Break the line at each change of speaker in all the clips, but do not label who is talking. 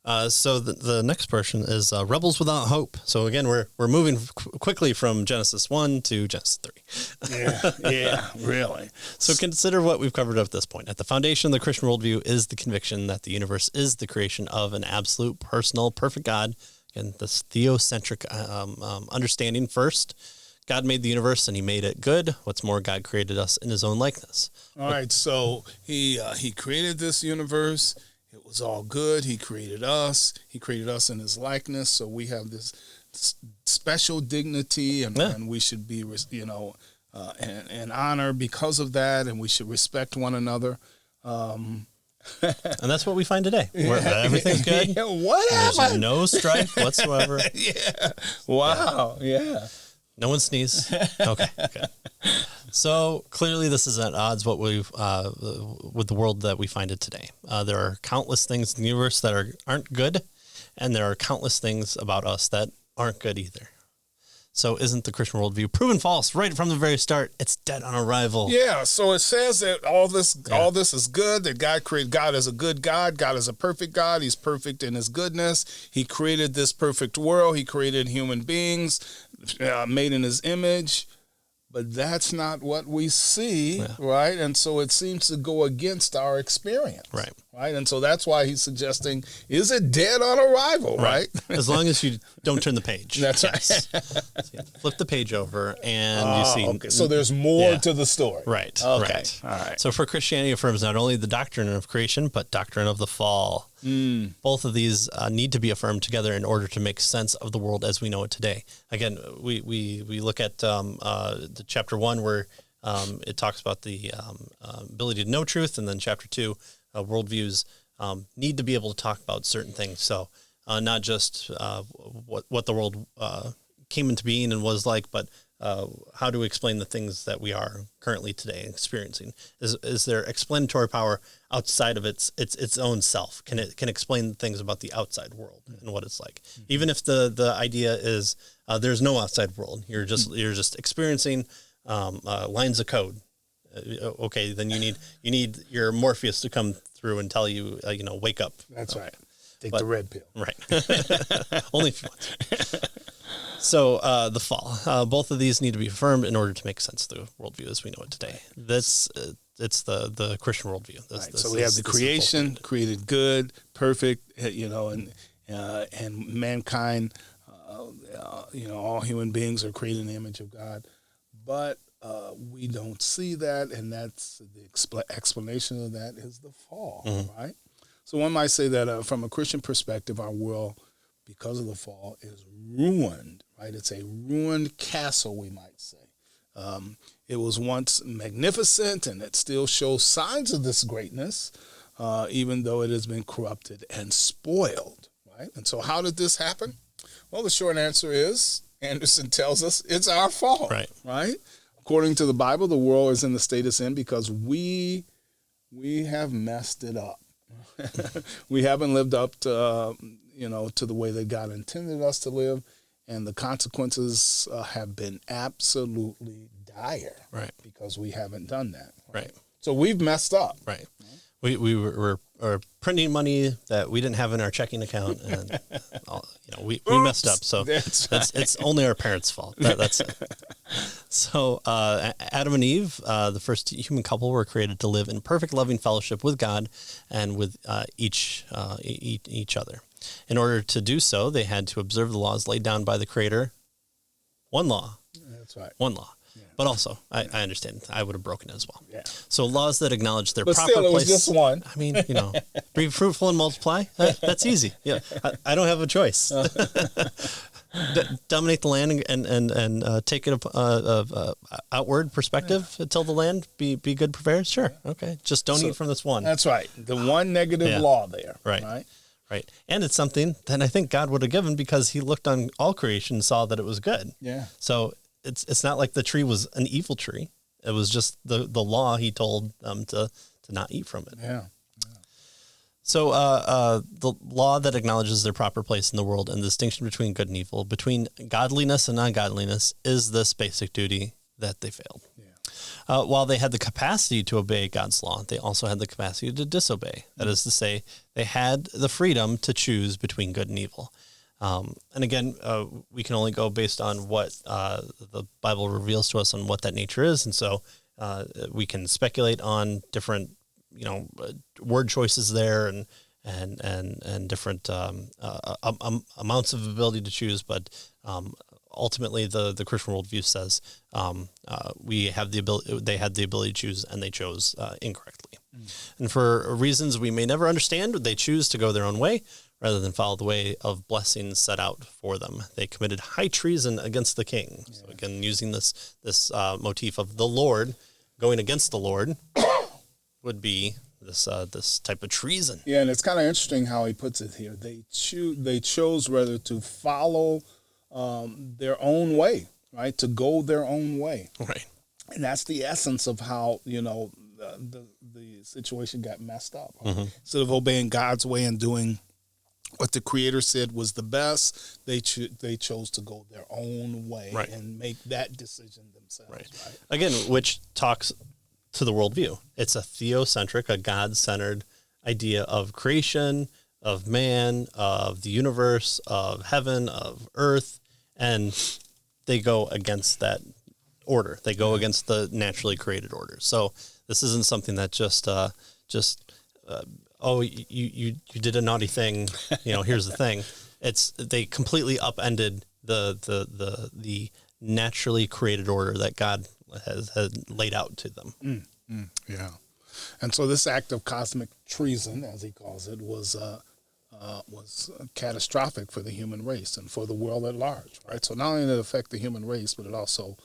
So the next portion is Rebels Without Hope. So again, we're moving quickly from Genesis 1 to Genesis 3.
Yeah, really.
So consider what we've covered at this point. At the foundation of the Christian worldview is the conviction that the universe is the creation of an absolute, personal, perfect God. And this theocentric understanding first. God made the universe and he made it good. What's more, God created us in his own likeness.
All right, so he created this universe. It was all good. He created us. He created us in his likeness. So we have this special dignity, and we should be, and honor because of that, and we should respect one another.
And that's what we find today. Where everything's good.
What
There's no strife whatsoever.
Yeah. Wow. Yeah.
No one sneeze. Okay. So clearly, this is at odds with the world that we find it today. There are countless things in the universe that aren't good, and there are countless things about us that aren't good either. So isn't the Christian worldview proven false right from the very start? It's dead on arrival.
Yeah, so it says that all this is good, that God created. God is a good God. God is a perfect God. He's perfect in his goodness. He created this perfect world. He created human beings made in his image. But that's not what we see, right? And so it seems to go against our experience, right? And so that's why he's suggesting, is it dead on arrival, right?
As long as you don't turn the page.
That's right.
So flip the page over and you see.
Okay. So there's more to the story.
Right.
Okay.
Right.
All right.
So for Christianity affirms not only the doctrine of creation, but doctrine of the fall. Both of these need to be affirmed together in order to make sense of the world as we know it today. Again, we look at the chapter 1 where it talks about the ability to know truth, and then chapter 2, worldviews need to be able to talk about certain things. So not just what the world came into being and was like, but how to explain the things that we are currently today experiencing. Is there explanatory power outside of its own self? Can it explain things about the outside world and what it's like? Even if the idea is there's no outside world, you're just experiencing lines of code. Okay, then you need your Morpheus to come through and tell you wake up.
That's right. Take the red pill.
Right. Only if you want. So the fall. Both of these need to be affirmed in order to make sense of the worldview as we know it today. It's the Christian worldview.
So we have the creation, created good, perfect, and mankind, all human beings are created in the image of God. But we don't see that, and that's the explanation of that is the fall, right? So one might say that from a Christian perspective, our world, because of the fall, is ruined, right? It's a ruined castle, we might say. It was once magnificent, and it still shows signs of this greatness, even though it has been corrupted and spoiled, right? And so how did this happen? Well, the short answer is, Anderson tells us, it's our fault, right? According to the Bible, the world is in the state it's in because we have messed it up. We haven't lived up to, to the way that God intended us to live, and the consequences have been absolutely dire, right? Because we haven't done that, right? So we've messed up,
right? We were printing money that we didn't have in our checking account, and we messed up. So it's only our parents' fault. That's it. So Adam and Eve, the first human couple, were created to live in perfect, loving fellowship with God and with each other. In order to do so, they had to observe the laws laid down by the Creator. One law.
That's right.
One law. Yeah. But also, I understand, I would have broken it as well.
Yeah.
So laws that acknowledge their
but
proper
still, it
place.
was just one.
I mean, be fruitful and multiply. That's easy. Yeah, I don't have a choice. Dominate the land and take it outward perspective until the land be good purveyors. Sure, okay. Just don't eat from this one.
That's right. The one negative law there.
Right. And it's something that I think God would have given because he looked on all creation and saw that it was good.
Yeah.
So it's not like the tree was an evil tree. It was just the law he told them to not eat from it.
Yeah.
So the law that acknowledges their proper place in the world and the distinction between good and evil, between godliness and ungodliness, is this basic duty that they failed. While they had the capacity to obey God's law, they also had the capacity to disobey. That is to say, they had the freedom to choose between good and evil. And again, we can only go based on what the Bible reveals to us on what that nature is. And so we can speculate on different, word choices there and different amounts of ability to choose. But ultimately, the Christian worldview says we have the ability. They had the ability to choose, and they chose incorrectly. And for reasons we may never understand, they choose to go their own way rather than follow the way of blessings set out for them. They committed high treason against the king. Yeah. So again, using this motif of the Lord going against the Lord would be this type of treason.
Yeah, and it's kind of interesting how he puts it here. They chose rather to follow their own way, right? To go their own way,
right?
And that's the essence of how the situation got messed up. Right? Mm-hmm. Instead of obeying God's way and doing what the Creator said was the best, they chose to go their own way, right, and make that decision themselves. Right.
Again, which talks to the worldview. It's a theocentric, a God-centered idea of creation, of man, of the universe, of heaven, of earth, and they go against that order. They go against the naturally created order. So this isn't something that you did a naughty thing, here's the thing. They completely upended the naturally created order that God has laid out to them.
Yeah. And so this act of cosmic treason, as he calls it, was catastrophic for the human race and for the world at large, right? So not only did it affect the human race, but it also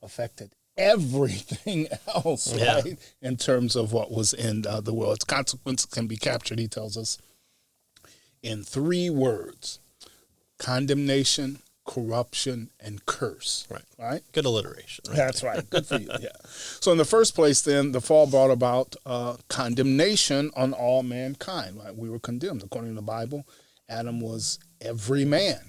affected everything else, right? In terms of what was in the world. Its consequences can be captured, he tells us, in 3 words: condemnation, corruption, and curse. Right?
Good alliteration. Right?
That's right. Good for you. Yeah. So in the first place, then, the fall brought about condemnation on all mankind. Right? We were condemned. According to the Bible, Adam was every man.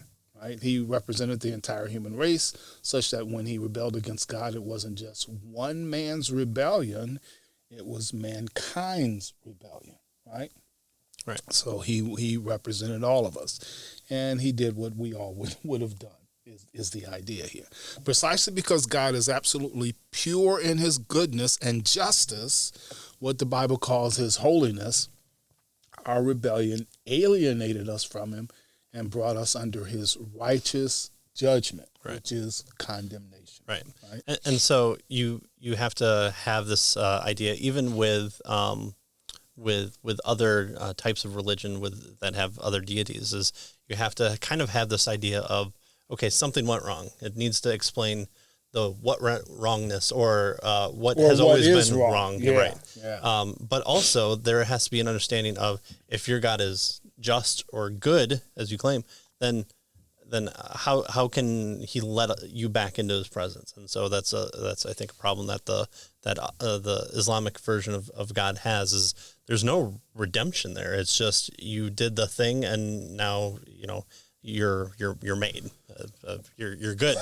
Right? He represented the entire human race, such that when he rebelled against God, it wasn't just one man's rebellion, it was mankind's rebellion, right?
Right.
So he represented all of us, and he did what we all would have done, is the idea here. Precisely because God is absolutely pure in his goodness and justice, what the Bible calls his holiness, our rebellion alienated us from him and brought us under his righteous judgment, which is condemnation.
Right. And so you have to have this idea, even with other types of religion that have other deities, is you have to kind of have this idea of, okay, something went wrong. It needs to explain what went wrongness or what has always been wrong.
Yeah.
Right.
Yeah.
But also there has to be an understanding of, if your God is just or good, as you claim, then how can he let you back into his presence? And so that's I think a problem that the Islamic version of God has, is there's no redemption there. It's just you did the thing and now you're made. You're good.